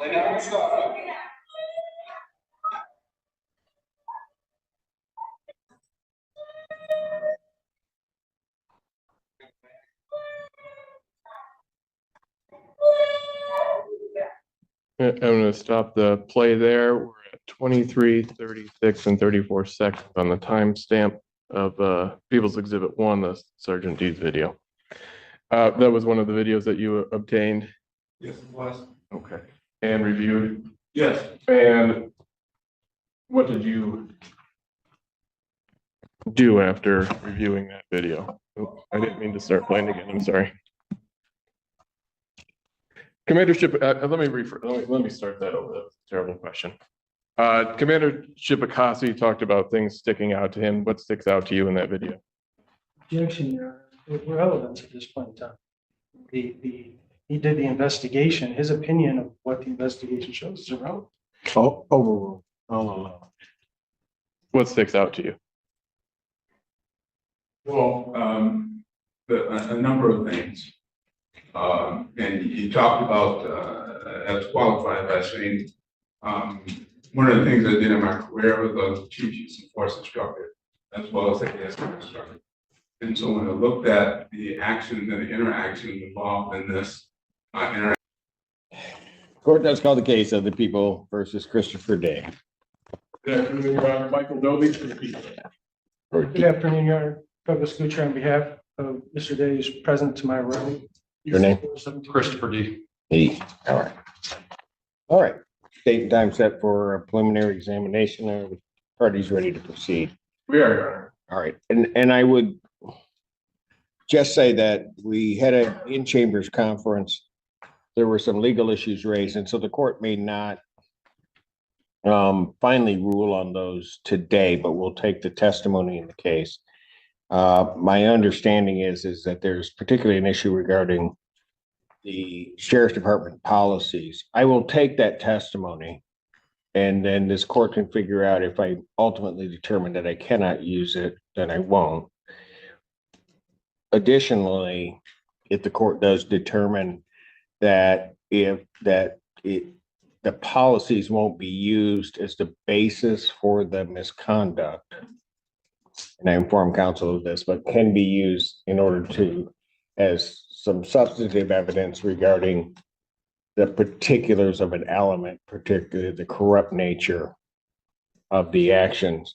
Lay down your stuff. I'm going to stop the play there. We're at 23, 36, and 34 seconds on the timestamp of People's Exhibit 1, the Sergeant D's video. That was one of the videos that you obtained? Yes, it was. Okay. And reviewed? Yes. And what did you do after reviewing that video? Oh, I didn't mean to start playing again. I'm sorry. Commander let me start that over. That was a terrible question. Commander Shipakasi talked about things sticking out to him. What sticks out to you in that video? Objection, Your Honor. Irrelevant at this point in time. He did the investigation. His opinion of what the investigation shows is irrelevant. Oh, overruled. Oh, What sticks out to you? Well, a number of things. And you talked about, as qualified by saying, one of the things I did in my career was a chief use of force instructor, as well as a ASM instructor. And so when I looked at the actions and the interactions involved in this, Court does call the case of the people versus Christopher Day. Good afternoon, Your Honor. Michael Doby for the people. Good afternoon, Your Honor. Douglas Gucci on behalf of Mr. Day is present to my right. Your name? Christopher D. Hey, all right. All right. Date and time set for a preliminary examination. Are the parties ready to proceed? We are, Your Honor. All right. And I would just say that we had an in-chambers conference. There were some legal issues raised, and so the court may not finally rule on those today, but we'll take the testimony in the case. My understanding is that there's particularly an issue regarding the sheriff's department policies. I will take that testimony, and then this court can figure out if I ultimately determine that I cannot use it, then I won't. Additionally, if the court does determine that the policies won't be used as the basis for the misconduct, and I inform counsel of this, but can be used in order to, as some substantive evidence regarding the particulars of an element, particularly the corrupt nature of the actions,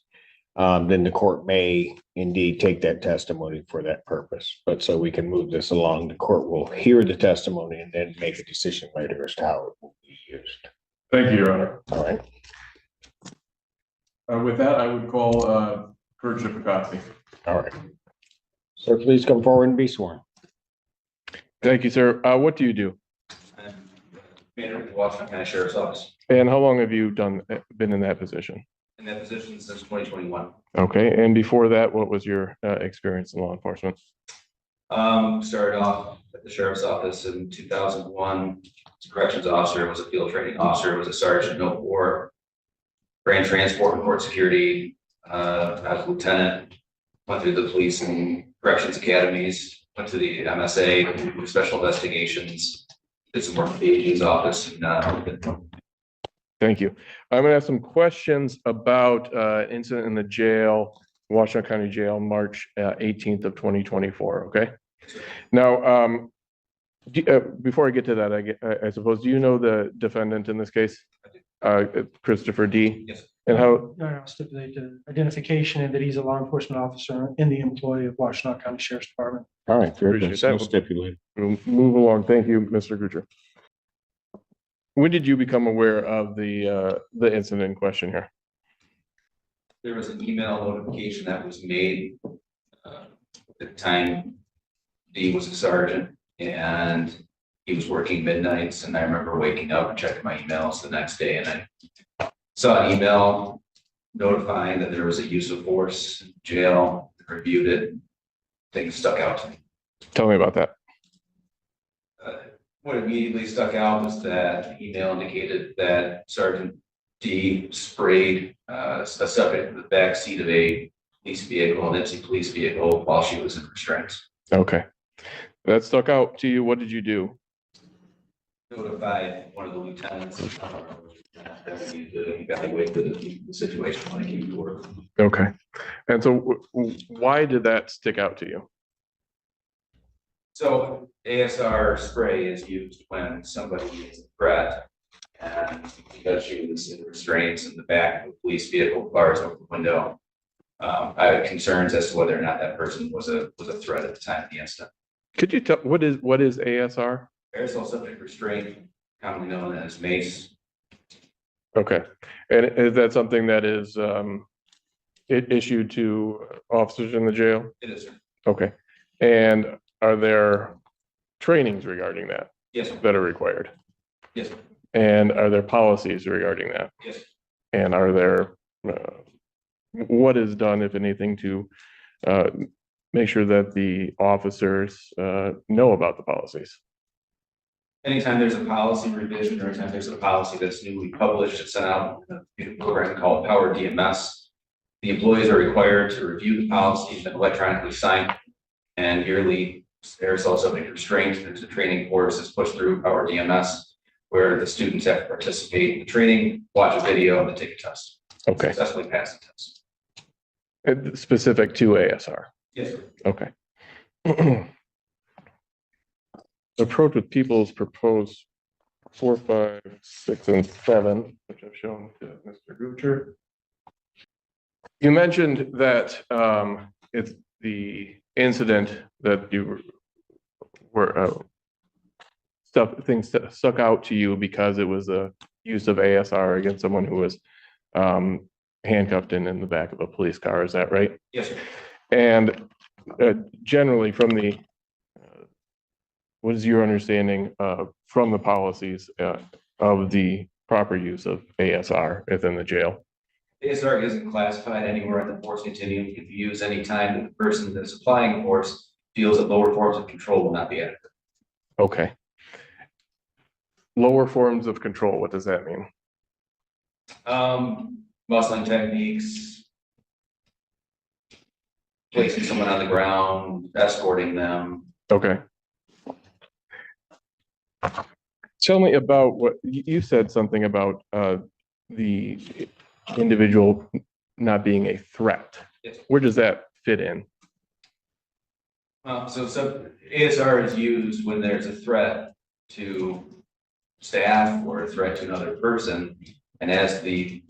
then the court may indeed take that testimony for that purpose. But so we can move this along, the court will hear the testimony and then make a decision later as to how it will be used. Thank you, Your Honor. All right. With that, I would call Kurt Shipakasi. All right. Sir, please come forward and be sworn. Thank you, sir. What do you do? I'm manager of the Washington County Sheriff's Office. And how long have you been in that position? In that position since 2021. Okay. And before that, what was your experience in law enforcement? Started off at the Sheriff's Office in 2001. As a corrections officer, was a field training officer, was a sergeant, no war, ran transport and port security, as a lieutenant, went through the police and corrections academies, went to the MSA, special investigations, did some work at the AG's office. Thank you. I'm going to have some questions about incident in the jail, Washington County Jail, March 18th of 2024. Okay. Now, before I get to that, I suppose, do you know the defendant in this case? Christopher D. Yes. And how? I'll stipulate the identification and that he's a law enforcement officer in the employ of Washington County Sheriff's Department. All right. Very Appreciate good. that. So stipulated. We'll move along. Thank you, Mr. Gucher. When did you become aware of the incident in question here? There was an email notification that was made at the time. D was a sergeant and he was working midnights, and I remember waking up and checking my emails the next day, and I saw an email notifying that there was a use of force in jail. Reviewed it. Things stuck out to me. Tell me about that. What immediately stuck out was that the email indicated that Sergeant D sprayed a subject in the back seat of a police vehicle, an empty police vehicle, while she was in restraints. Okay. That stuck out to you. What did you do? notified one of the lieutenants. To evaluate the situation when I came to work. Okay. And so why did that stick out to you? So ASR spray is used when somebody is a threat. And because she was in restraints in the back of a police vehicle, bars over the window. I had concerns as to whether or not that person was a threat at the time of the incident. Could you tell what is ASR? Aerosol subject restraint, commonly known as MACE. Okay. And is that something that is issued to officers in the jail? It is, sir. Okay. And are there trainings regarding that Yes, sir. that are required? Yes, sir. And are there policies regarding that? Yes, sir. And are there, what is done, if anything, to make sure that the officers know about the policies? Anytime there's a policy revision or anytime there's a policy that's newly published, it's sent out in a program called Power DMS. The employees are required to review the policy and electronically sign. And yearly aerosol subject restraint, there's a training course that's pushed through Power DMS where the students have to participate in the training, watch a video, and take a test. Okay. Successfully pass the test. Specific to ASR? Yes, sir. Okay. Approach with people's proposed 4, 5, 6, and 7, which I've shown to Mr. Gucher. You mentioned that it's the incident that you were things that stuck out to you because it was a use of ASR against someone who was handcuffed in the back of a police car. Is that right? Yes, sir. And generally, from the what is your understanding from the policies of the proper use of ASR within the jail? ASR isn't classified anywhere in the force continuum. It can be used any time that the person that's applying force feels that lower forms of control will not be adequate. Okay. Lower forms of control, what does that mean? Muscling techniques, placing someone on the ground, escorting them. Okay. Tell me about what you said, something about the individual not being a threat. Yes. Where does that fit in? So ASR is used when there's a threat to staff or a threat to another person. And as the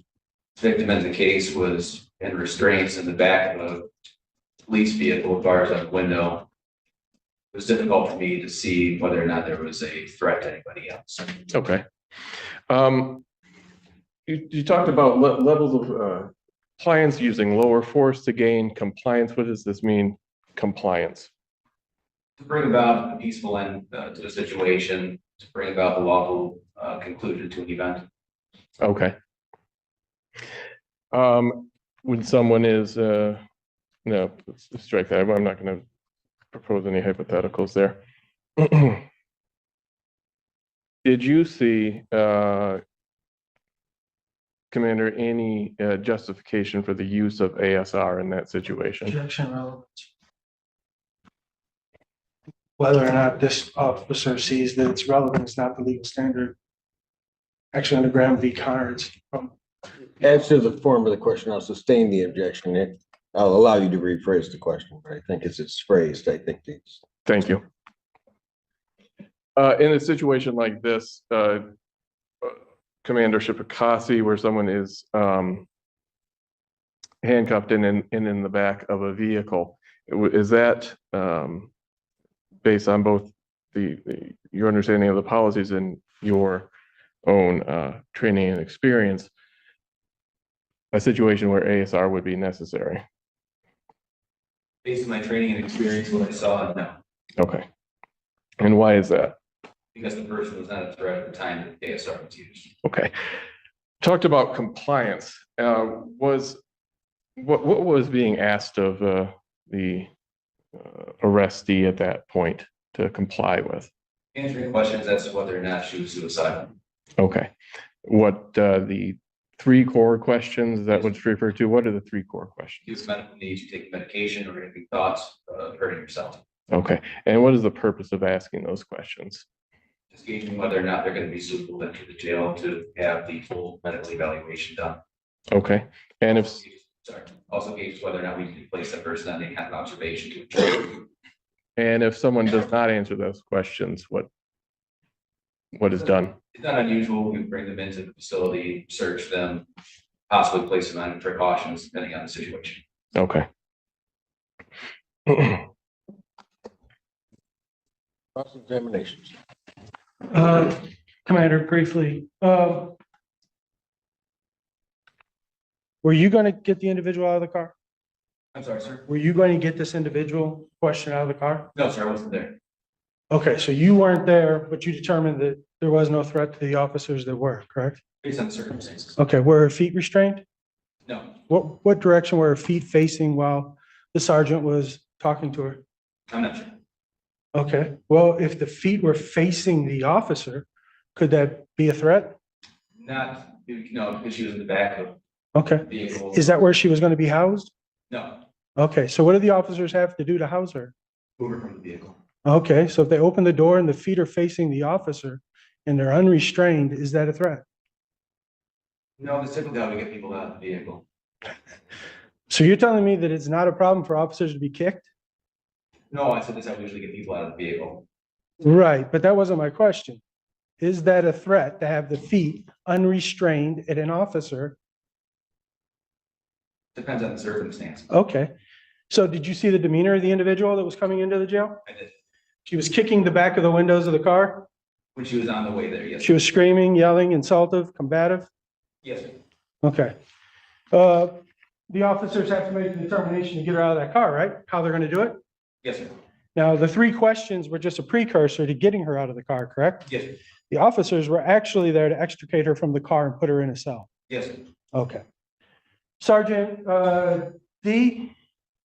victim in the case was in restraints in the back of a police vehicle with bars on the window, it was difficult for me to see whether or not there was a threat to anybody else. Okay. You talked about levels of clients using lower force to gain compliance. What does this mean, compliance? To bring about a peaceful end to the situation, to bring about the lawful conclusion to an event. Okay. When someone is, no, let's strike that. I'm not going to propose any hypotheticals there. Did you see, Commander, any justification for the use of ASR in that situation? Objection relevance. Whether or not this officer sees that it's relevant is not the legal standard. Actually, under Graham v. Cards. As to the form of the question, I'll sustain the objection. I'll allow you to rephrase the question, but I think as it's phrased, I think it's. Thank you. In a situation like this, Commander Shipakasi, where someone is handcuffed in the back of a vehicle, is that based on both your understanding of the policies and your own training and experience, a situation where ASR would be necessary? Based on my training and experience, what I saw, no. Okay. And why is that? Because the person was not a threat at the time that ASR was used. Okay. Talked about compliance. What was being asked of the arrestee at that point to comply with? Answering questions as to whether or not she was suicidal. Okay. What the 3 core questions that was referred to? What are the 3 core questions? Use medical needs, you take medication, or any thoughts of hurting yourself. Okay. And what is the purpose of asking those questions? Just gauging whether or not they're gonna be suitable into the jail to have the full medical evaluation done. Okay, and if, Sorry, also gauge whether or not we can place that person on any kind of observation to. and if someone does not answer those questions, what is done? It's not unusual. We bring them into the facility, search them, possibly place them on precautions depending on the situation. Okay. Cross-examinations. Commander, briefly, were you going to get the individual out of the car? I'm sorry, sir. Were you going to get this individual question out of the car? No, sir, I wasn't there. Okay, so you weren't there, but you determined that there was no threat to the officers that were, correct? Based on the circumstances. Okay, were her feet restrained? No, What direction were her feet facing while the sergeant was talking to her? I'm not sure. Okay, well, if the feet were facing the officer, could that be a threat? Not, no, because she was in the back of Okay, the vehicle. is that where she was going to be housed? No, Okay, so what do the officers have to do to house her? move her from the vehicle. Okay, so if they open the door and the feet are facing the officer and they're unrestrained, is that a threat? No, that's typically how we get people out of the vehicle. So you're telling me that it's not a problem for officers to be kicked? No, I said that's how we usually get people out of the vehicle. Right, but that wasn't my question. Is that a threat to have the feet unrestrained at an officer? Depends on the circumstance. Okay, so did you see the demeanor of the individual that was coming into the jail? I did. She was kicking the back of the windows of the car. When she was on the way there, yes. She was screaming, yelling, insultive, combative. Yes, sir. Okay. The officers have to make the determination to get her out of that car, right? How they're going to do it? Yes, sir. Now, the three questions were just a precursor to getting her out of the car, correct? Yes, sir. The officers were actually there to extricate her from the car and put her in a cell. Yes, sir. Okay. Sergeant D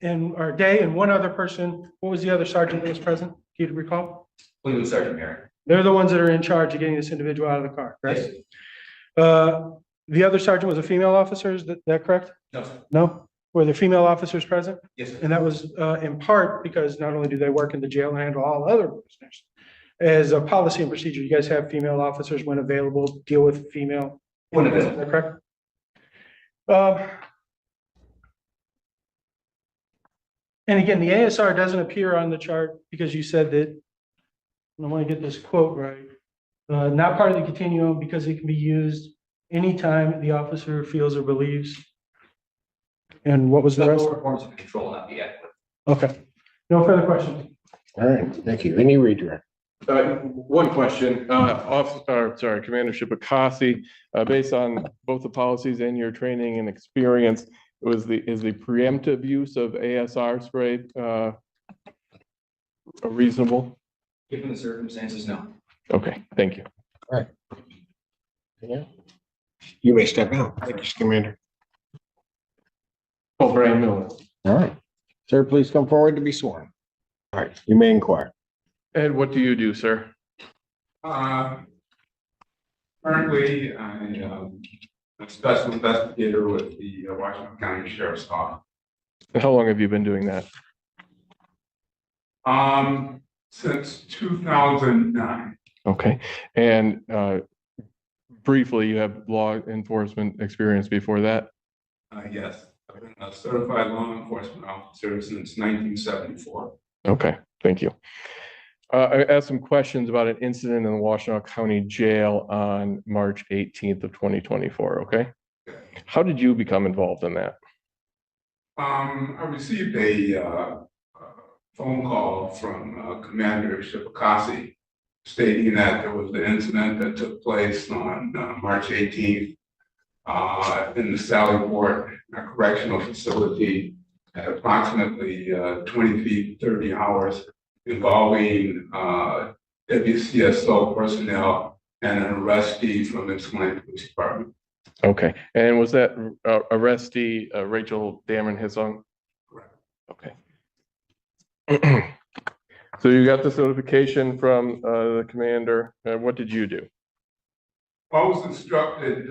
or Day and one other person, what was the other sergeant that was present? Do you recall? We was Sergeant Mary. They're the ones that are in charge of getting this individual out of the car, correct? Yes, sir. The other sergeant was a female officer, is that correct? No, sir. No? Were there female officers present? Yes, sir. And that was in part because not only do they work in the jail and handle all other prisoners, as a policy and procedure, you guys have female officers when available, deal with female. When Is available. that correct? And again, the ASR doesn't appear on the chart because you said that, and I want to get this quote right, not part of the continuum because it can be used anytime the officer feels or believes. And what was the rest? Lower forms of control not be adequate. Okay, no further questions. All right, thank you. Any redirect? One question, Commander Shipakasi, based on both the policies and your training and experience, is the preemptive use of ASR spray reasonable? Given the circumstances, no. Okay, thank you. Yeah. You may step down. Thank you, Commander. Oh, Brian Miller. All right. Sir, please come forward to be sworn. All right, you may inquire. And what do you do, sir? Currently, I'm a special investigator with the Washington County Sheriff's Office. How long have you been doing that? Since 2009. Okay, and briefly, you have law enforcement experience before that? Yes, I've been a certified law enforcement officer since 1974. Okay, thank you. I asked some questions about an incident in the Washtenaw County Jail on March 18th of 2024, okay? How did you become involved in that? I received a phone call from Commander Shipakasi stating that there was the incident that took place on March 18th in the Sallyport Correctional Facility at approximately 20 feet, 30 hours, involving WCSO personnel and an arrestee from the Ypsilanti Police Department. Okay, and was that arrestee Rachel Dameron Hissong? Correct. Okay. So you got this notification from the commander. What did you do? I was instructed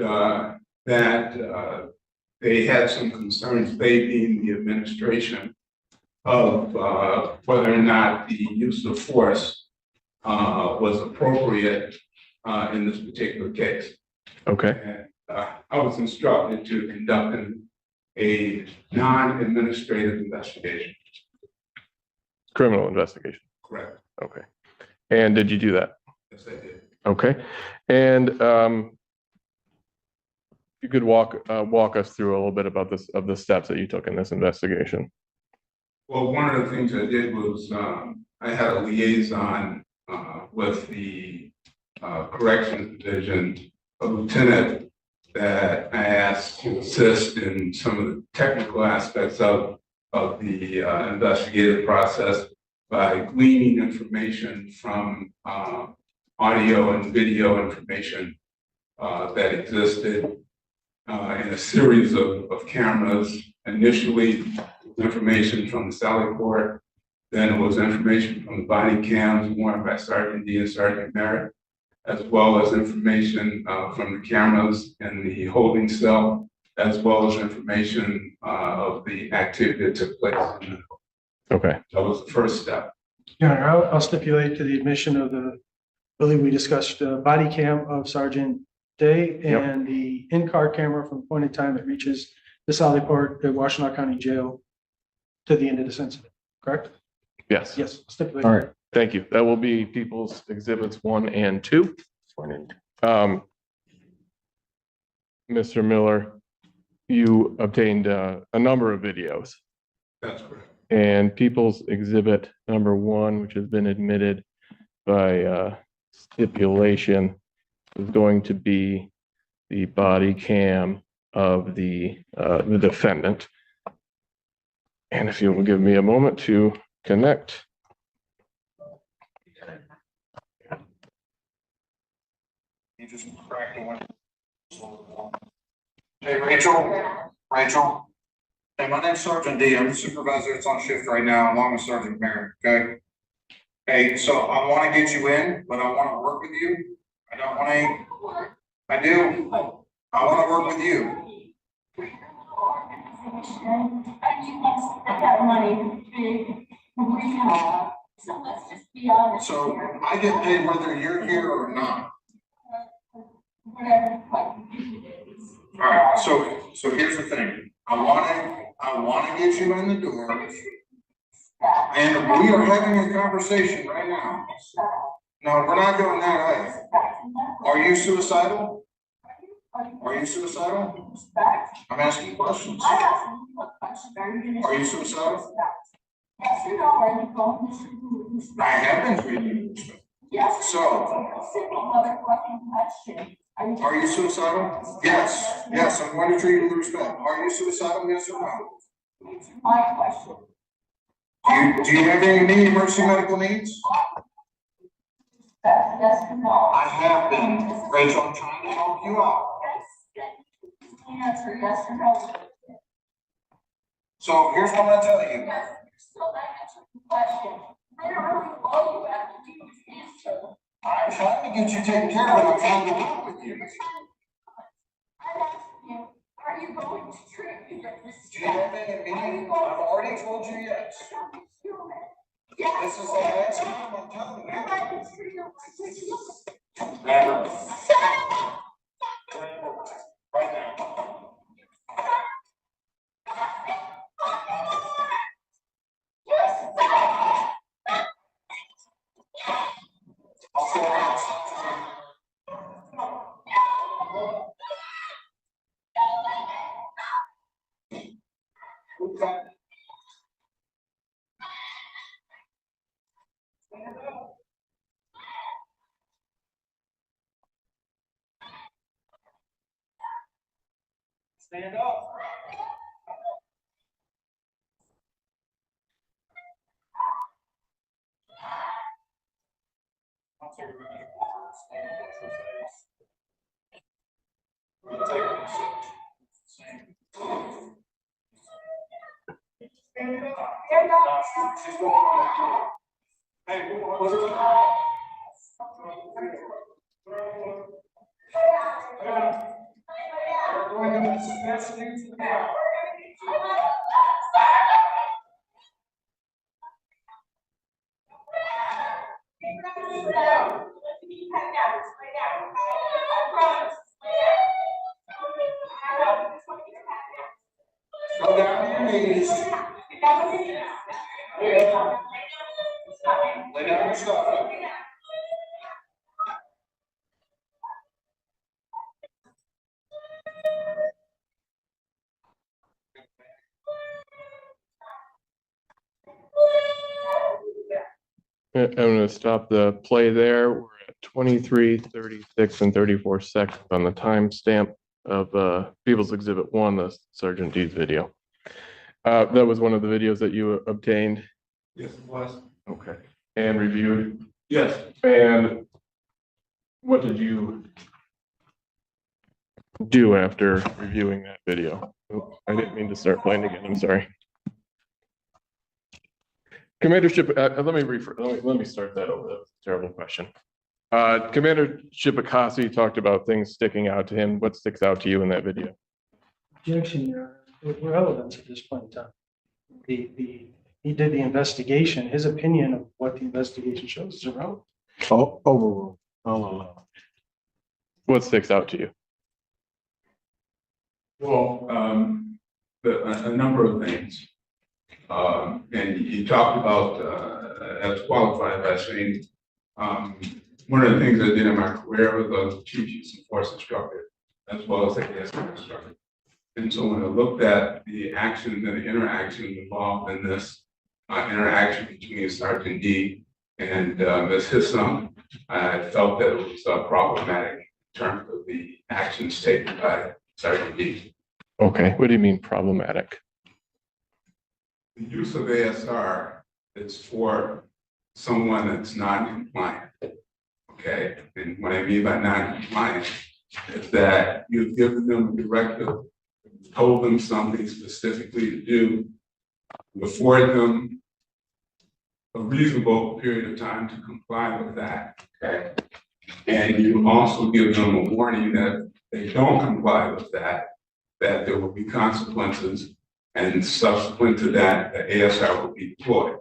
that they had some concerns, they being the administration, of whether or not the use of force was appropriate in this particular case. Okay, And I was instructed to conduct a non-administrative investigation. criminal investigation. Correct. Okay. And did you do that? Yes, I did. Okay. And you could walk us through a little bit about the steps that you took in this investigation. Well, one of the things I did was I had a liaison with the corrections division, a lieutenant that I asked to assist in some of the technical aspects of the investigative process by gleaning information from audio and video information that existed in a series of cameras. Initially, information from the Sally Court, then it was information from the body cams worn by Sergeant D and Sergeant Merritt, as well as information from the cameras in the holding cell, as well as information of the activity that took place. Okay. That was the first step. Your Honor, I'll stipulate to the admission of I believe we discussed body cam of Sergeant Day Yep. and the in-car camera from the point in time it reaches the Sally Port at Washtenaw County Jail to the end of this incident, correct? Yes. Yes, stipulate. All right. Thank you. That will be People's Exhibits 1 and 2. Mr. Miller, you obtained a number of videos, That's correct. and People's Exhibit number 1, which has been admitted by stipulation, is going to be the body cam of the defendant. And if you will give me a moment to connect. You just cracked the window. Hey, Rachel. Hey, my name's Sergeant D. I'm the supervisor that's on shift right now, along with Sergeant Merritt, okay? Hey, so I want to get you in, but I want to work with you. I don't want to, I do. I want to work with you. So let's just be honest. So I get paid whether you're here or not. Whatever. All right, so here's the thing. I want to get you in the door. And we are having a conversation right now. No, we're not going that way. Are you suicidal? Are you suicidal? I'm asking questions. Are you suicidal? Yes, you know, are you going to respect? I have been treating you. Yes. So, Simple motherfucking question. are you suicidal? Yes, I'm going to treat you with respect. Are you suicidal, yes or no? It's my question. Do you have any emergency medical needs? Yes or no? I have been. Rachel, I'm trying to help you out. Yes. Answer yes or no. So here's what I'm going to tell you. Yes, you're still not answering the question. Literally, all you have to do is answer. I'm trying to get you taken care of, and I'm trying to work with you. I'm asking you, are you going to treat me with respect? Do you have any? I've already told you yes. Yes. This is the last time I'm telling you. Am I gonna treat you like a human? Never. Shut up. Right now. Yes. I'll say it. Okay. Stand up. I'll take a minute. Stand up, what's your face? We're gonna take a seat. Stand up. Stand up. She's going on. Hey, what's it? We're going to dismiss you to the back. Go down to your knees. Lay down your stuff. I'm gonna stop the play there. We're at 23, 36, and 34 seconds on the timestamp of People's Exhibit 1, the Sergeant D's video. That was one of the videos that you obtained. Yes, it was. Okay. And reviewed. Yes. And what did you do after reviewing that video? Oh, I didn't mean to start playing again. I'm sorry. Commandership, let me start that over. That was a terrible question. Commander Shipakasi talked about things sticking out to him. What sticks out to you in that video? Objection, Your Honor, with relevance at this point in time. He did the investigation. His opinion of what the investigation shows is irrelevant. Oh, overruled. Oh, What sticks out to you? Well, a number of things. And you talked about, as qualified by saying, one of the things I did in my career was a chief use and force instructor, as well as a ASR instructor. And so when I looked at the actions and the interactions involved in this interaction between Sergeant D and Ms. Hissom, I felt that it was problematic in terms of the actions taken by Sergeant D. Okay, what do you mean problematic? The use of ASR is for someone that's non-compliant, okay? And what I mean by non-compliant is that you've given them a directive, told them something specifically to do, afford them a reasonable period of time to comply with that, okay? And you also give them a warning that if they don't comply with that there will be consequences, and subsequent to that, the ASR will be deployed.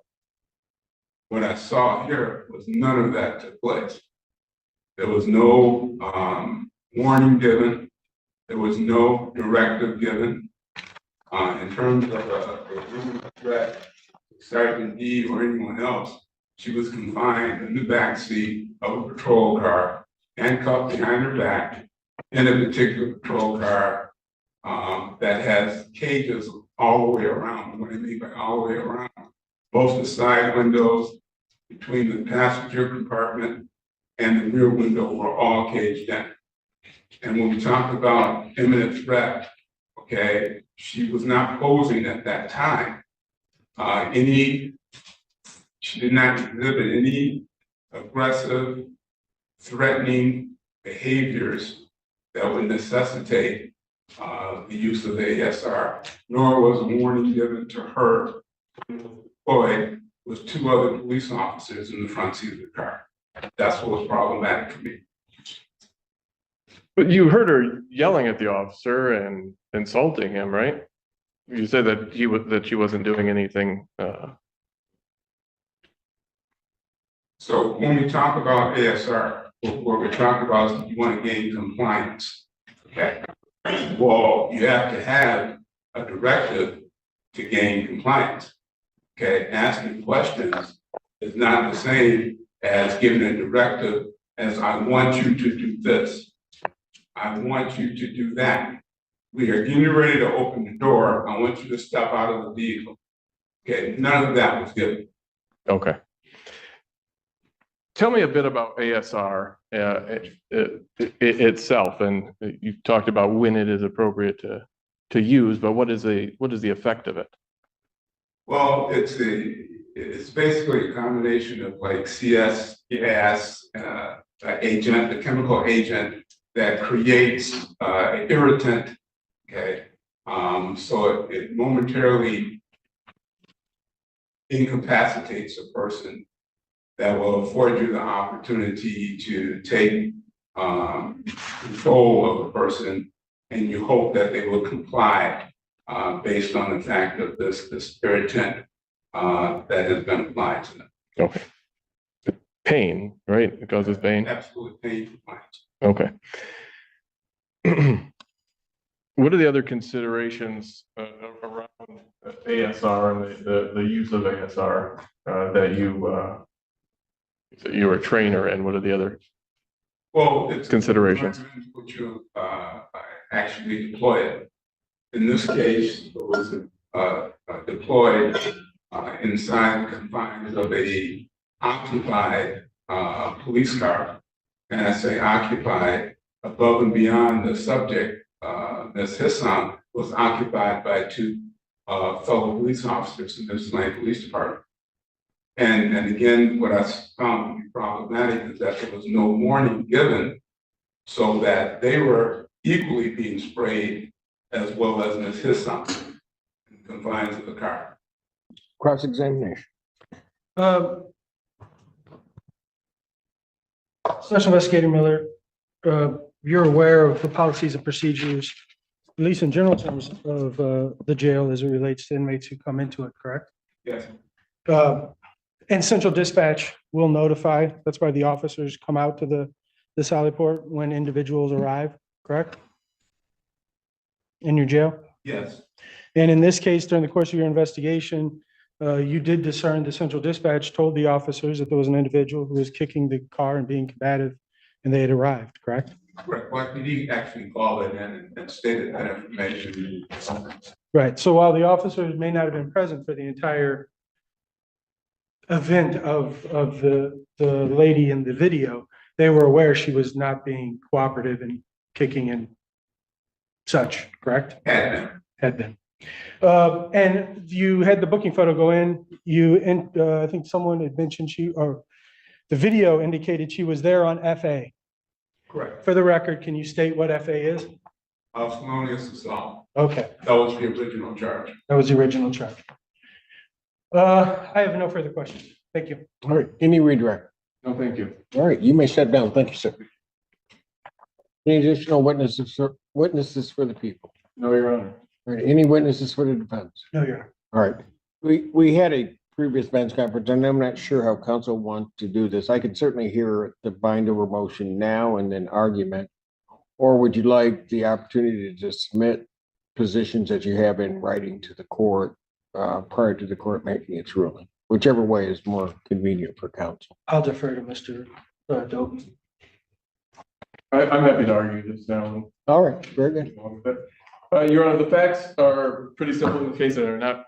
What I saw here was none of that took place. There was no warning given. There was no directive given. In terms of a threat, Sergeant D or anyone else, she was confined in the backseat of a patrol car, handcuffed behind her back, in a particular patrol car that has cages all the way around. What I mean by all the way around, both the side windows between the passenger compartment and the rear window were all caged in. And when we talk about imminent threat, okay, she was not posing at that time. She did not exhibit any aggressive, threatening behaviors that would necessitate the use of the ASR, nor was a warning given to her deployed with two other police officers in the front seat of the car. That's what was problematic to me. But you heard her yelling at the officer and insulting him, right? You said that she wasn't doing anything. So when we talk about ASR, what we're talking about is you want to gain compliance. Okay. Well, you have to have a directive to gain compliance. Okay, asking questions is not the same as giving a directive as I want you to do this. I want you to do that. We are getting ready to open the door. I want you to step out of the vehicle. Okay, none of that was given. Okay. Tell me a bit about ASR itself, and you talked about when it is appropriate to use, but what is the effect of it? Well, it's basically a combination of like CS gas agent, the chemical agent that creates an irritant. Okay, so it momentarily incapacitates a person that will afford you the opportunity to take control of a person, and you hope that they will comply based on the fact of this irritant that has been applied to them. Okay. Pain, right? It causes pain? Absolute pain. Okay. What are the other considerations around ASR and the use of ASR that you were a trainer in. What are the other Well, it's considerations? Would you actually deploy it? In this case, it was deployed inside the confines of a occupied police car. And I say occupied above and beyond the subject. Ms. Hissam was occupied by two fellow police officers in the Cincinnati Police Department. And again, what I found to be problematic is that there was no warning given, so that they were equally being sprayed as well as Ms. Hissam in the confines of the car. Cross-examination. Special Investigator Miller, you're aware of the policies and procedures, at least in general terms of the jail as it relates to inmates who come into it, correct? Yes. And Central Dispatch will notify, that's why the officers come out to the Sally Port when individuals arrive, correct? In your jail? Yes. And in this case, during the course of your investigation, you did discern the Central Dispatch told the officers that there was an individual who was kicking the car and being combative, and they had arrived, correct? Correct. Well, he actually called it in and stated that information. Right. So while the officers may not have been present for the entire event of the lady in the video, they were aware she was not being cooperative and kicking and such, correct? Had been. And you had the booking photo go in, I think someone had mentioned or the video indicated she was there on FA. Correct. For the record, can you state what FA is? Felonious assault. Okay, That was the original charge. that was the original charge. I have no further questions. Thank you. All right, any redirect? No, thank you. All right, you may step down. Thank you, sir. Any additional witnesses for the people? No, Your Honor. All right, any witnesses for the defense? No, Your Honor. All right, we had a previous bench conference, and I'm not sure how council wants to do this. I can certainly hear the bind over motion now and then argument. Or would you like the opportunity to just submit positions that you have in writing to the court prior to the court making its ruling? Whichever way is more convenient for council. I'll defer to Mr. Dope. I'm happy to argue this now. All right, very good. Your Honor, the facts are pretty simple in the case and are not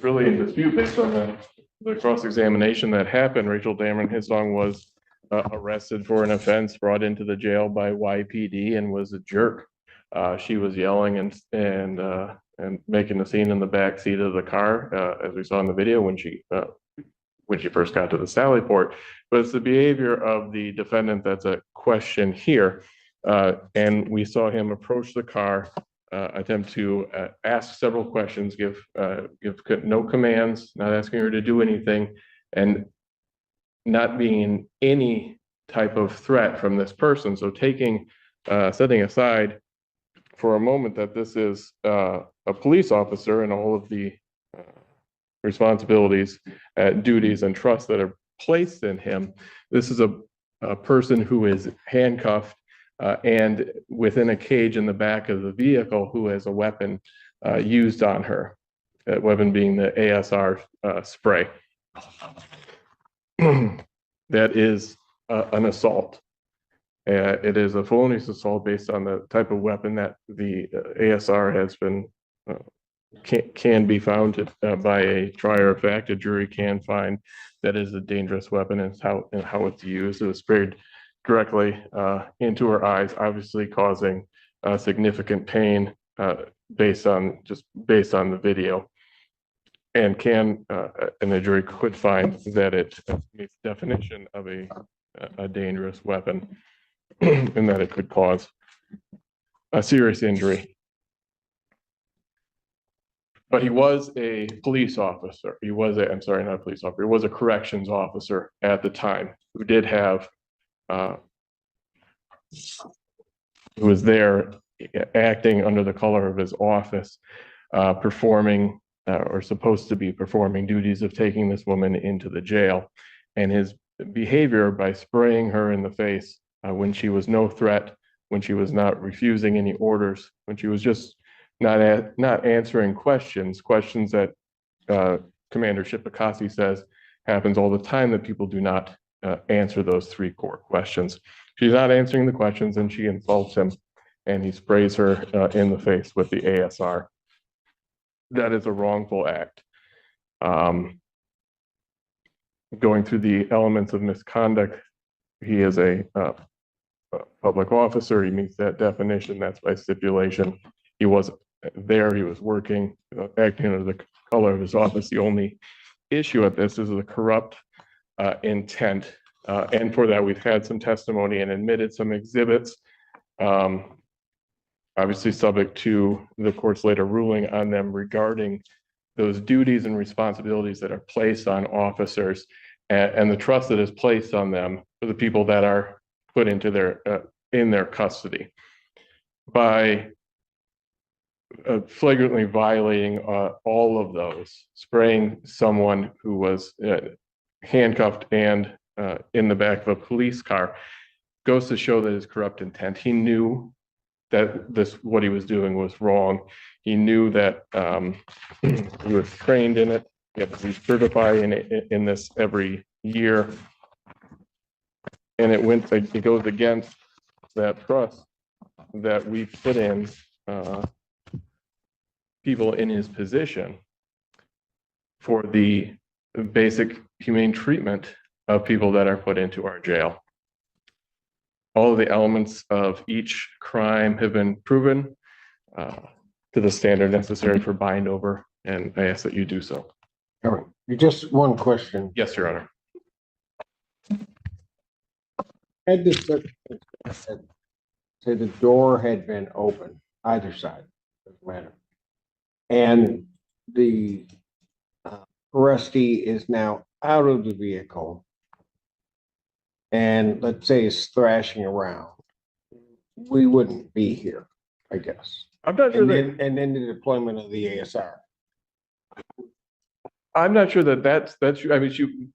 really in dispute based on the cross-examination that happened. Rachel Dameron Hissong was arrested for an offense, brought into the jail by YPD, and was a jerk. She was yelling and making a scene in the back seat of the car, as we saw in the video when she first got to the Sally Port. But it's the behavior of the defendant that's a question here. And we saw him approach the car, attempt to ask several questions, give no commands, not asking her to do anything, and not being any type of threat from this person. So setting aside for a moment that this is a police officer and all of the responsibilities, duties, and trusts that are placed in him, this is a person who is handcuffed and within a cage in the back of the vehicle who has a weapon used on her, that weapon being the ASR spray. That is an assault. It is a felonious assault based on the type of weapon that the ASR has been, can be found by a trier of fact. A jury can find that is a dangerous weapon and how it's used. It was sprayed directly into her eyes, obviously causing significant pain based on the video. And the jury could find that it meets the definition of a dangerous weapon and that it could cause a serious injury. But he was a police officer. I'm sorry, not a police officer. He was a corrections officer at the time who did have, who was there acting under the color of his office, performing or supposed to be performing duties of taking this woman into the jail. And his behavior by spraying her in the face when she was no threat, when she was not refusing any orders, when she was just not answering questions that Commander Shipakasi says happens all the time, that people do not answer those 3 core questions. She's not answering the questions, and she insults him, and he sprays her in the face with the ASR. That is a wrongful act. Going through the elements of misconduct, he is a public officer. He meets that definition. That's by stipulation. He was there. He was working, acting under the color of his office. The only issue at this is the corrupt intent. And for that, we've had some testimony and admitted some exhibits, obviously subject to the court's later ruling on them regarding those duties and responsibilities that are placed on officers, and the trust that is placed on them for the people that are put into their in their custody. By flagrantly violating all of those, spraying someone who was handcuffed and in the back of a police car, goes to show that his corrupt intent. He knew that what he was doing was wrong. He knew that he was trained in it. He had to be certified in this every year, and it goes against that trust that we put in people in his position for the basic humane treatment of people that are put into our jail. All of the elements of each crime have been proven to the standard necessary for bind over, and I ask that you do so. All right, just one question. Yes, Your Honor. Had this say the door had been open, either side, doesn't matter, and the arrestee is now out of the vehicle, and let's say is thrashing around, we wouldn't be here, I guess. I'm not sure And then the deployment of the ASR. I'm not sure that's I mean,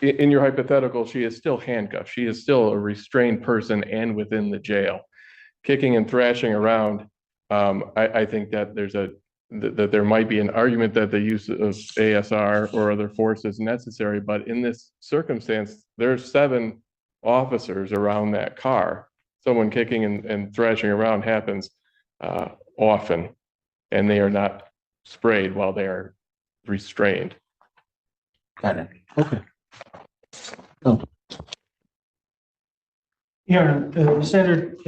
in your hypothetical, she is still handcuffed. She is still a restrained person and within the jail. Kicking and thrashing around, I think that that there might be an argument that the use of ASR or other force is necessary, but in this circumstance, there's 7 officers around that car. Someone kicking and thrashing around happens often, and they are not sprayed while they are restrained. Got it. Okay. Yeah, the standard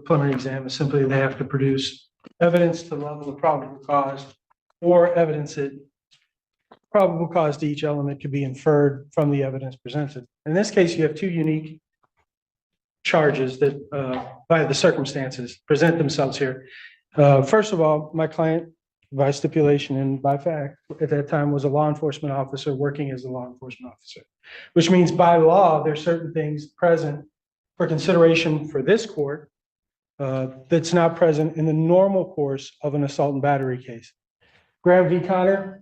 preliminary exam is simply they have to produce evidence to the level of probable cause, or evidence that probable cause to each element could be inferred from the evidence presented. In this case, you have 2 unique charges that, by the circumstances, present themselves here. First of all, my client, by stipulation and by fact, at that time was a law enforcement officer working as a law enforcement officer, which means by law, there's certain things present for consideration for this court that's not present in the normal course of an assault and battery case. Graham v. Connor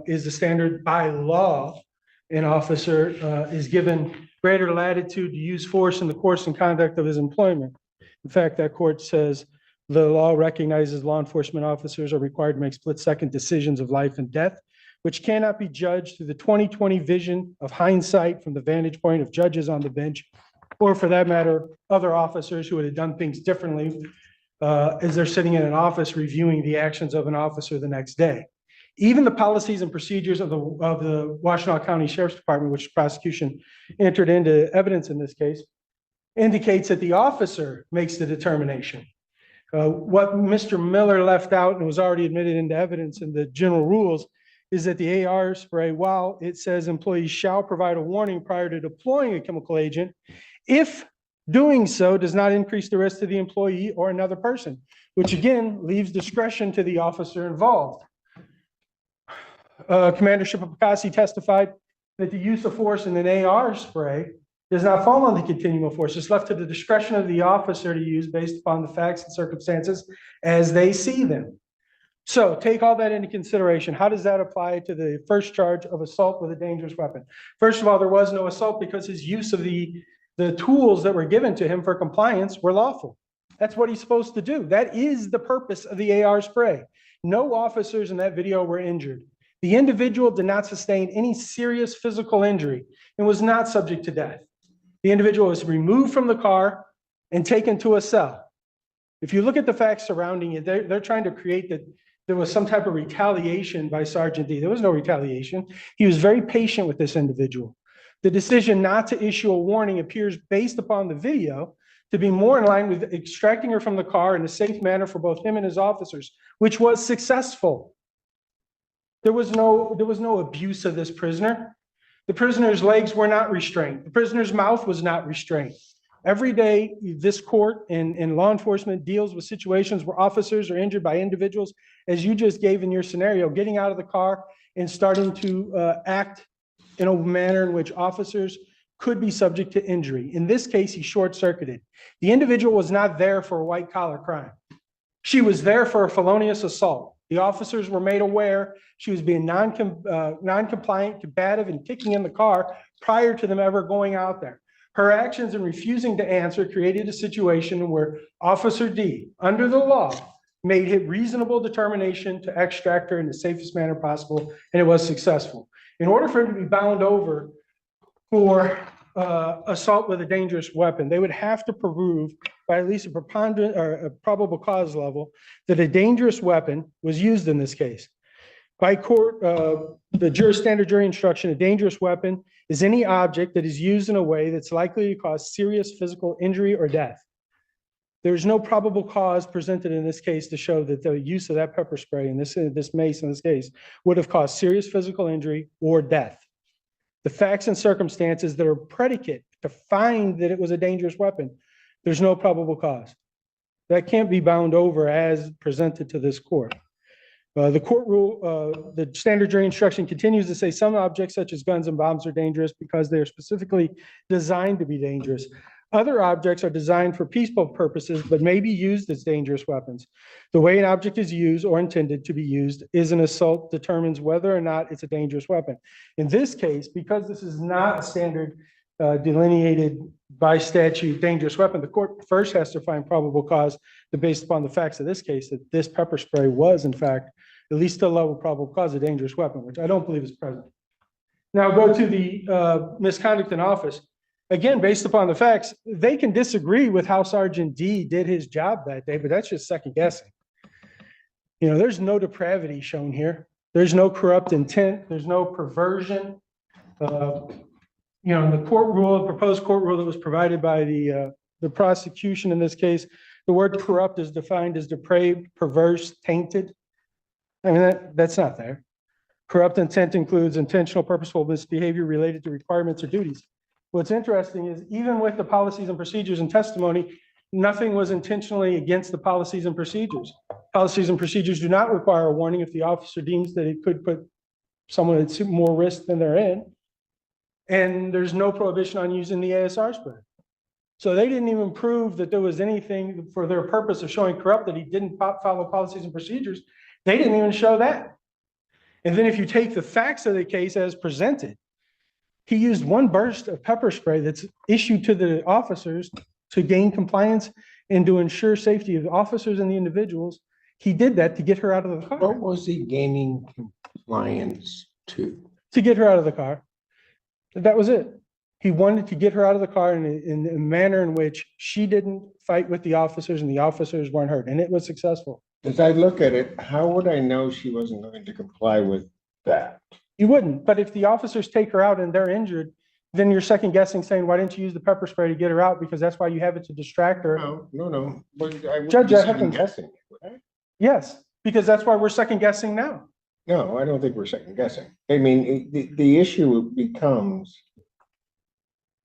is the standard by law. An officer is given greater latitude to use force in the course and conduct of his employment. In fact, that court says the law recognizes law enforcement officers are required to make split-second decisions of life and death, which cannot be judged through the 20/20 vision of hindsight from the vantage point of judges on the bench, or for that matter, other officers who would have done things differently as they're sitting in an office reviewing the actions of an officer the next day. Even the policies and procedures of the Washtenaw County Sheriff's Department, which prosecution entered into evidence in this case, indicates that the officer makes the determination. What Mr. Miller left out and was already admitted into evidence in the general rules is that the AR spray, while it says employees shall provide a warning prior to deploying a chemical agent, if doing so does not increase the risk to the employee or another person, which again leaves discretion to the officer involved. Commander Shipakasi testified that the use of force in an AR spray does not fall on the continuum of force. It's left to the discretion of the officer to use based upon the facts and circumstances as they see them. So take all that into consideration. How does that apply to the first charge of assault with a dangerous weapon? First of all, there was no assault because his use of the tools that were given to him for compliance were lawful. That's what he's supposed to do. That is the purpose of the AR spray. No officers in that video were injured. The individual did not sustain any serious physical injury and was not subject to death. The individual was removed from the car and taken to a cell. If you look at the facts surrounding it, they're trying to create that there was some type of retaliation by Sergeant D. There was no retaliation. He was very patient with this individual. The decision not to issue a warning appears, based upon the video, to be more in line with extracting her from the car in a safe manner for both him and his officers, which was successful. There was no abuse of this prisoner. The prisoner's legs were not restrained. The prisoner's mouth was not restrained. Every day, this court and law enforcement deals with situations where officers are injured by individuals, as you just gave in your scenario, getting out of the car and starting to act in a manner in which officers could be subject to injury. In this case, he short-circuited. The individual was not there for a white-collar crime. She was there for a felonious assault. The officers were made aware she was being non-compliant, combative, and kicking in the car prior to them ever going out there. Her actions in refusing to answer created a situation where Officer D, under the law, made a reasonable determination to extract her in the safest manner possible, and it was successful. In order for him to be bound over for assault with a dangerous weapon, they would have to prove by at least a preponderant or a probable cause level that a dangerous weapon was used in this case. By court, the standard jury instruction, a dangerous weapon is any object that is used in a way that's likely to cause serious physical injury or death. There's no probable cause presented in this case to show that the use of that pepper spray and this mace in this case would have caused serious physical injury or death. The facts and circumstances that are predicate to find that it was a dangerous weapon, there's no probable cause. That can't be bound over as presented to this court. The court rule, the standard jury instruction continues to say some objects such as guns and bombs are dangerous because they are specifically designed to be dangerous. Other objects are designed for peaceful purposes, but may be used as dangerous weapons. The way an object is used or intended to be used is an assault determines whether or not it's a dangerous weapon. In this case, because this is not a standard delineated by statute dangerous weapon, the court first has to find probable cause based upon the facts of this case that this pepper spray was in fact at least a level of probable cause a dangerous weapon, which I don't believe is present. Now go to the misconduct in office. Again, based upon the facts, they can disagree with how Sergeant D did his job that day, but that's just second guessing. You know, there's no depravity shown here. There's no corrupt intent. There's no perversion. You know, the court rule, proposed court rule that was provided by the prosecution in this case, the word corrupt is defined as depraved, perverse, tainted. I mean, that's not there. Corrupt intent includes intentional, purposeful misbehavior related to requirements or duties. What's interesting is even with the policies and procedures and testimony, nothing was intentionally against the policies and procedures. Policies and procedures do not require a warning if the officer deems that it could put someone at more risk than they're in. And there's no prohibition on using the ASR spray. So they didn't even prove that there was anything for their purpose of showing corrupt that he didn't follow policies and procedures. They didn't even show that. And then if you take the facts of the case as presented, he used one burst of pepper spray that's issued to the officers to gain compliance and to ensure safety of the officers and the individuals. He did that to get her out of the car. What was he gaining compliance to? To get her out of the car. That was it. He wanted to get her out of the car in a manner in which she didn't fight with the officers and the officers weren't hurt. And it was successful. As I look at it, how would I know she wasn't going to comply with that? You wouldn't, but if the officers take her out and they're injured, then you're second guessing saying, why didn't you use the pepper spray to get her out? Because that's why you have it to distract her. No. But I would Judge, be I second haven't- guessing. Would I? Yes, because that's why we're second guessing now. No, I don't think we're second guessing. I mean, the issue becomes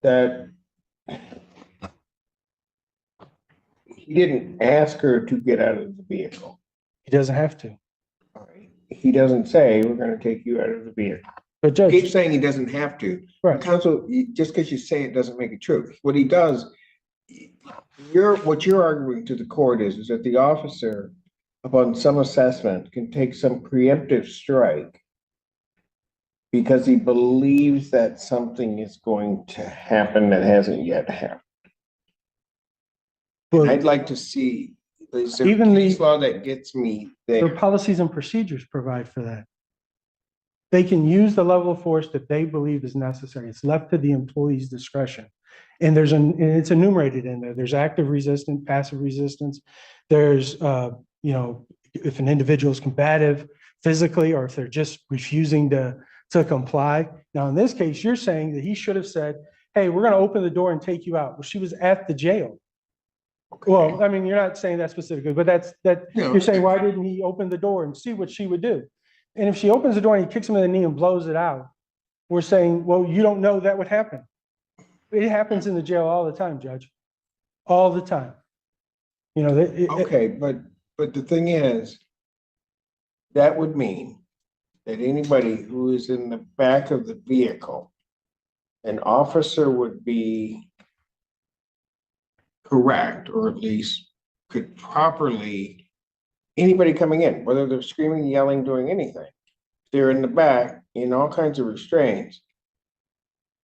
that he didn't ask her to get out of the vehicle. He doesn't have to. All right. He doesn't say, we're going to take you out of the vehicle. But He keeps Judge, saying he doesn't have to. right, Counsel, just because you say it doesn't make it true. What he does, what you're arguing to the court is that the officer, upon some assessment, can take some preemptive strike because he believes that something is going to happen that hasn't yet happened. Well, I'd like to see, there's a Even the- case law that gets me their there. policies and procedures provide for that. They can use the level of force that they believe is necessary. It's left to the employee's discretion. And and it's enumerated in there. There's active resistance, passive resistance. There's, if an individual is combative physically, or if they're just refusing to comply. Now, in this case, you're saying that he should have said, hey, we're going to open the door and take you out. Well, she was at the jail. Well, I mean, you're not saying that specifically, but you're saying, why didn't he open the door and see what she would do? And if she opens the door and he kicks him in the knee and blows it out, we're saying, well, you don't know that would happen. It happens in the jail all the time, Judge. All the time. Okay, but the thing is, that would mean that anybody who is in the back of the vehicle, an officer would be correct, or at least could properly, anybody coming in, whether they're screaming, yelling, doing anything, they're in the back in all kinds of restraints,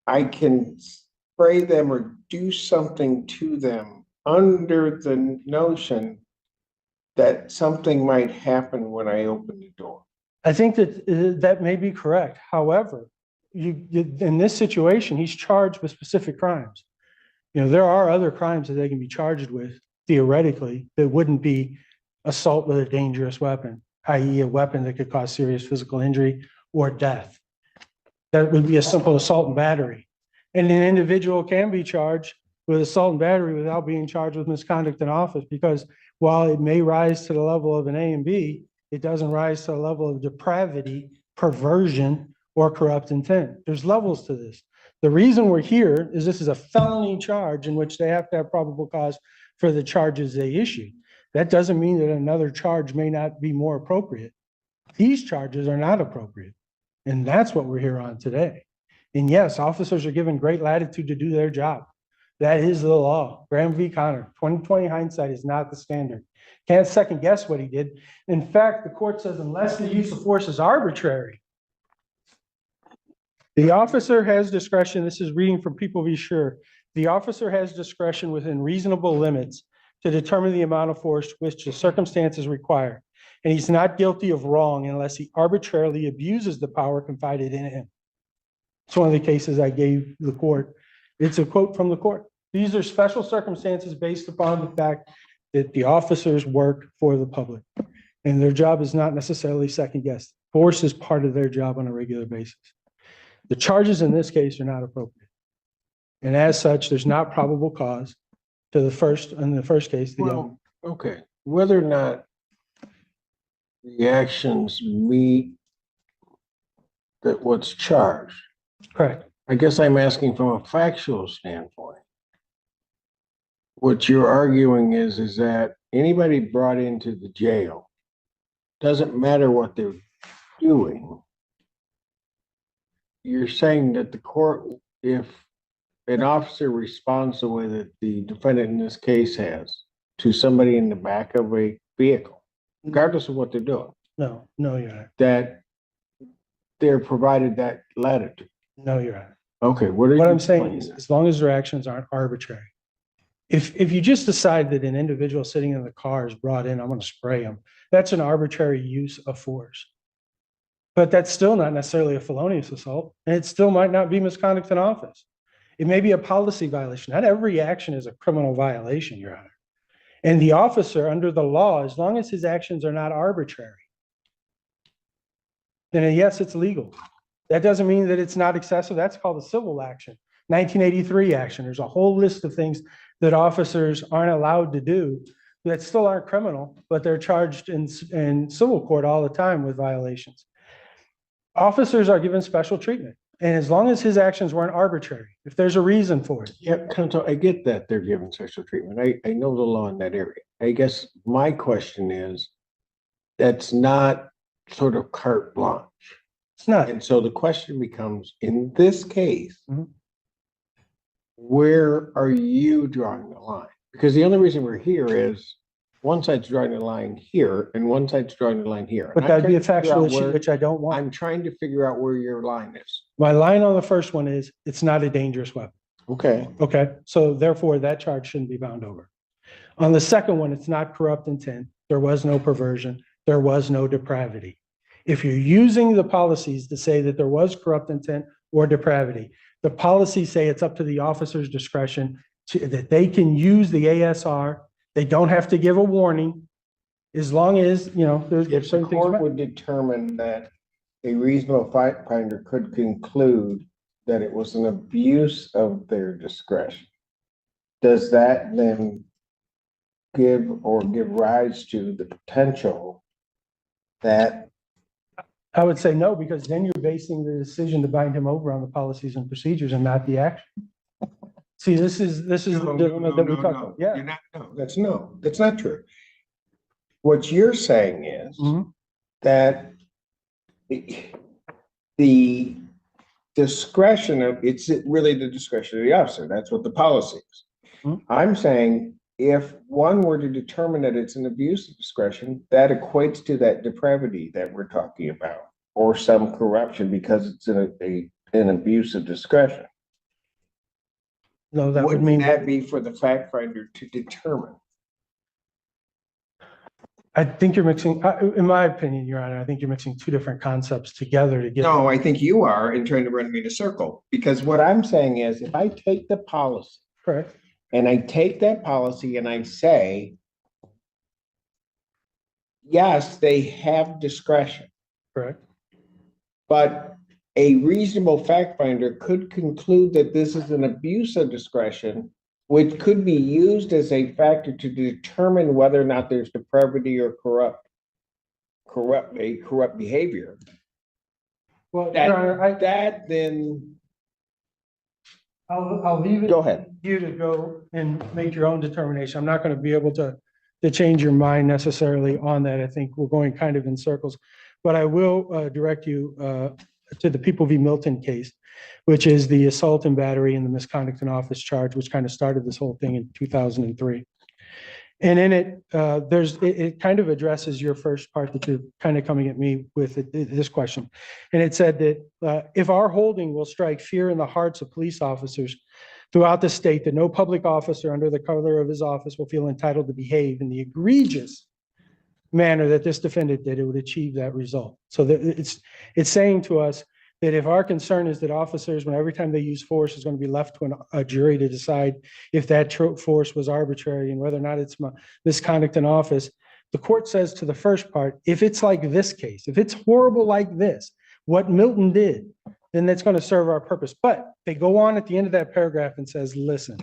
I can spray them or do something to them under the notion that something might happen when I open the door. I think that may be correct. However, in this situation, he's charged with specific crimes. There are other crimes that they can be charged with theoretically that wouldn't be assault with a dangerous weapon, i.e. a weapon that could cause serious physical injury or death. That would be a simple assault and battery. And an individual can be charged with assault and battery without being charged with misconduct in office, because while it may rise to the level of an A and B, it doesn't rise to the level of depravity, perversion, or corrupt intent. There's levels to this. The reason we're here is this is a felony charge in which they have to have probable cause for the charges they issue. That doesn't mean that another charge may not be more appropriate. These charges are not appropriate. And that's what we're here on today. And yes, officers are given great latitude to do their job. That is the law. Graham v. Connor, 2020 hindsight is not the standard. Can't second guess what he did. In fact, the court says unless the use of force is arbitrary, the officer has discretion. This is reading from People v. Sure. The officer has discretion within reasonable limits to determine the amount of force which the circumstances require. And he's not guilty of wrong unless he arbitrarily abuses the power confided in him. It's one of the cases I gave the court. It's a quote from the court. These are special circumstances based upon the fact that the officers work for the public, and their job is not necessarily second guessed. Force is part of their job on a regular basis. The charges in this case are not appropriate. And as such, there's not probable cause to in the first case. Well, okay, whether or not the actions meet that what's charged, Correct. I guess I'm asking from a factual standpoint. What you're arguing is that anybody brought into the jail, doesn't matter what they're doing. You're saying that the court, if an officer responds the way that the defendant in this case has to somebody in the back of a vehicle, regardless of what they're doing, No, Your Honor. that they're provided that latitude. No, Your Honor. Okay, What I'm saying is, as long as their actions aren't arbitrary. If you just decide that an individual sitting in the car is brought in, I'm going to spray them, that's an arbitrary use of force. But that's still not necessarily a felonious assault, and it still might not be misconduct in office. It may be a policy violation. Not every action is a criminal violation, Your Honor. And the officer, under the law, as long as his actions are not arbitrary, then yes, it's legal. That doesn't mean that it's not excessive. That's called a civil action. 1983 action. There's a whole list of things that officers aren't allowed to do that still aren't criminal, but they're charged in civil court all the time with violations. Officers are given special treatment. And as long as his actions weren't arbitrary, if there's a reason for it. Yeah, I get that they're given special treatment. I know the law in that area. I guess my question is, that's not sort of carte blanche. It's not. And so the question becomes, in this case, Mhm. where are you drawing the line? Because the only reason we're here is one side's drawing the line here and one side's drawing the line here. But And I'm that'd be a trying to figure factual out issue, where- which I don't want. I'm trying to figure out where your line is. My line on the first one is, it's not a dangerous weapon. Okay. Okay, so therefore that charge shouldn't be bound over. On the second one, it's not corrupt intent. There was no perversion. There was no depravity. If you're using the policies to say that there was corrupt intent or depravity, the policies say it's up to the officer's discretion that they can use the ASR. They don't have to give a warning as long as, there's If the certain things. court would determine that a reasonable fact finder could conclude that it was an abuse of their discretion, does that then give rise to the potential that I would say no, because then you're basing the decision to bind him over on the policies and procedures and not the action. See, this is the dilemma that we talked about. Yeah. You're not, that's not true. What you're saying is Mhm. that the discretion of, it's really the discretion of the officer. That's what the policy is. Mhm. I'm saying if one were to determine that it's an abuse of discretion, that equates to that depravity that we're talking about, or some corruption because it's an abuse of discretion. No, that would Wouldn't mean, that be for the fact finder to determine? I think you're mixing, in my opinion, Your Honor, I think you're mixing two different concepts together to get. No, I think you are in trying to run me in a circle, because what I'm saying is if I take the policy Correct. and I take that policy and I say, yes, they have discretion, Correct. but a reasonable fact finder could conclude that this is an abuse of discretion, which could be used as a factor to determine whether or not there's depravity or corrupt behavior. Well, Your Honor, That then, I'll leave it. go ahead. You to go and make your own determination. I'm not going to be able to change your mind necessarily on that. I think we're going kind of in circles. But I will direct you to the People v. Milton case, which is the assault and battery and the misconduct in office charge, which kind of started this whole thing in 2003. And in it, it kind of addresses your first part that you're kind of coming at me with this question. And it said that if our holding will strike fear in the hearts of police officers throughout the state, that no public officer under the color of his office will feel entitled to behave in the egregious manner that this defendant did, it would achieve that result. So that it's saying to us that if our concern is that officers, when every time they use force, is going to be left to a jury to decide if that force was arbitrary and whether or not it's misconduct in office, the court says to the first part, if it's like this case, if it's horrible like this, what Milton did, then that's going to serve our purpose. But they go on at the end of that paragraph and says, listen,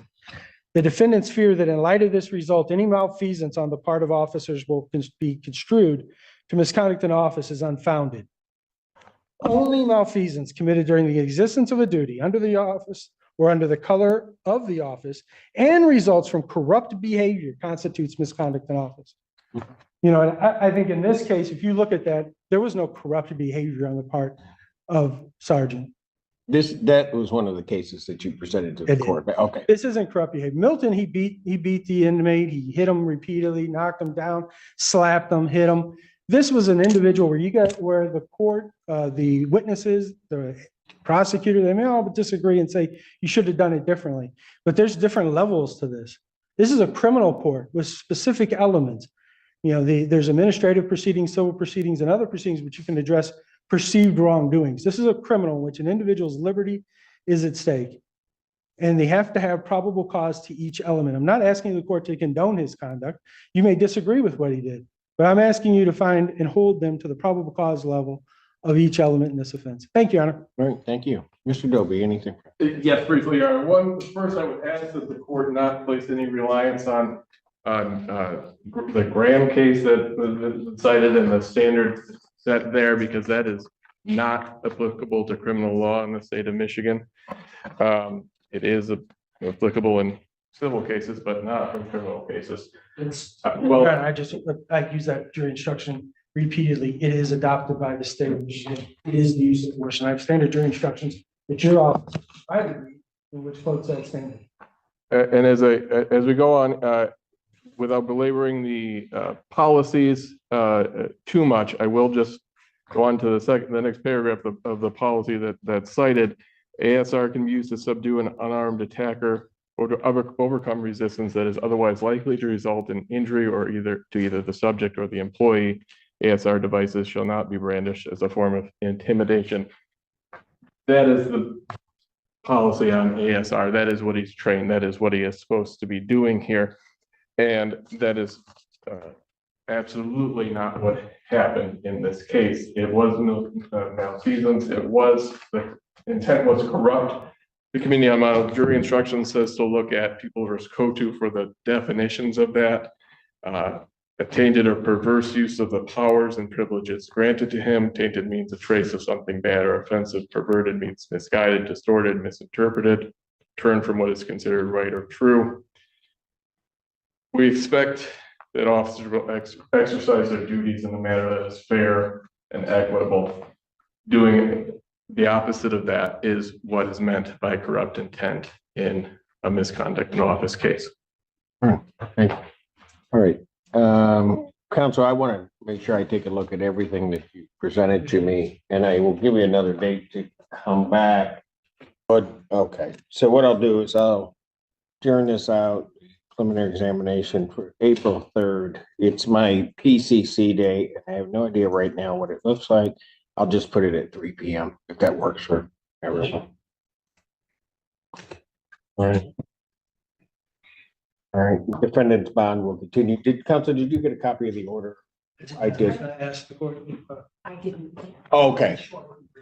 the defendants fear that in light of this result, any malfeasance on the part of officers will be construed to misconduct in office is unfounded. Only malfeasance committed during the existence of a duty under the office or under the color of the office and results from corrupt behavior constitutes misconduct in office. And I think in this case, if you look at that, there was no corrupt behavior on the part of Sergeant. That was one of the cases that you presented to the court. Okay. This isn't corrupt behavior. Milton, he beat the inmate. He hit him repeatedly, knocked him down, slapped him, hit him. This was an individual where the court, the witnesses, the prosecutor, they may all disagree and say you should have done it differently. But there's different levels to this. This is a criminal court with specific elements. There's administrative proceedings, civil proceedings, and other proceedings which you can address perceived wrongdoings. This is a criminal in which an individual's liberty is at stake. And they have to have probable cause to each element. I'm not asking the court to condone his conduct. You may disagree with what he did, but I'm asking you to find and hold them to the probable cause level of each element in this offense. Thank you, Your Honor. All right, thank you. Mr. Dobie, anything? Yes, briefly, Your Honor. First, I would ask that the court not place any reliance on the Graham case that was cited in the standard set there, because that is not applicable to criminal law in the state of Michigan. It is applicable in civil cases, but not in criminal cases. I use that jury instruction repeatedly. It is adopted by the state of Michigan. It is the use of force. And I have standard jury instructions that your office, I agree, in which quotes that standard. And as we go on, without belaboring the policies too much, I will just go on to the next paragraph of the policy that's cited. ASR can be used to subdue an unarmed attacker or to overcome resistance that is otherwise likely to result in injury or either the subject or the employee. ASR devices shall not be brandished as a form of intimidation. That is the policy on ASR. That is what he's trained. That is what he is supposed to be doing here. And that is absolutely not what happened in this case. It was malfeasance. It was, the intent was corrupt. The committee on model jury instructions says to look at People versus Kotu for the definitions of that. A tainted or perverse use of the powers and privileges granted to him. Tainted means a trace of something bad or offensive. Perverted means misguided, distorted, misinterpreted, turned from what is considered right or true. We expect that officers will exercise their duties in a manner that is fair and equitable. Doing the opposite of that is what is meant by corrupt intent in a misconduct in office case. All right. Council, I want to make sure I take a look at everything that you presented to me, and I will give you another date to come back. But, okay, so what I'll do is I'll turn this out, preliminary examination for April 3rd. It's my PCC day, and I have no idea right now what it looks like. I'll just put it at 3 p.m. if that works for everyone. All right. All right, defendant's bond will continue. Counsel, did you get a copy of the order? I did. I asked the court. I didn't. Okay.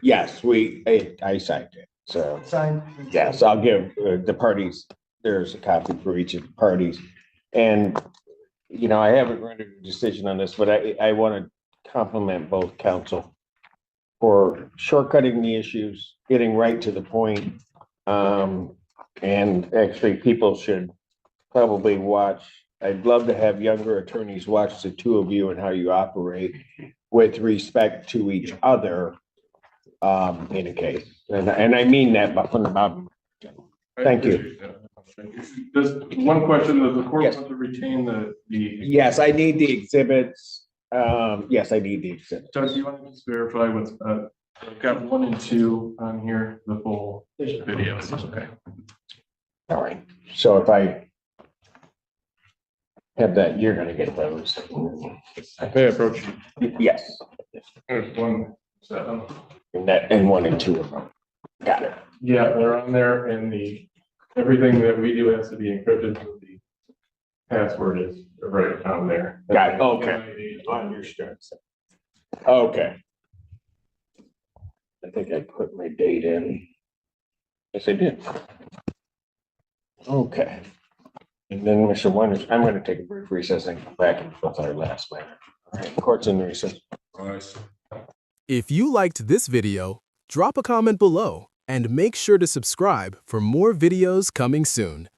Yes, I signed it, so, Signed. yes, I'll give the parties, there's a copy for each of the parties. And, you know, I haven't rendered a decision on this, but I want to compliment both counsel for shortcutting the issues, getting right to the point. And actually, people should probably watch. I'd love to have younger attorneys watch the two of you and how you operate with respect to each other in a case. And I mean that from the bottom. Thank you. Just one question, does the court Yes. want to retain the? Yes, I need the exhibits. Yes, I need the exhibits. Doug, do you want to just verify what's, I've got 1 and 2 on here, the full videos, okay? All right, so if I have that, you're gonna get those. I may approach you. Yes, There's 1, 7. and 1 and 2 of them. Got it. Yeah, they're on there, and everything that we do has to be encrypted, so the password is right down there. Got it. Okay. Understood. Okay. I think I put my date in. Yes, I did. Okay. And then Mr. Wonders, I'm going to take a brief recess and come back and flip our last matter. All right, court's in recess. If you liked this video, drop a comment below and make sure to subscribe for more videos coming soon.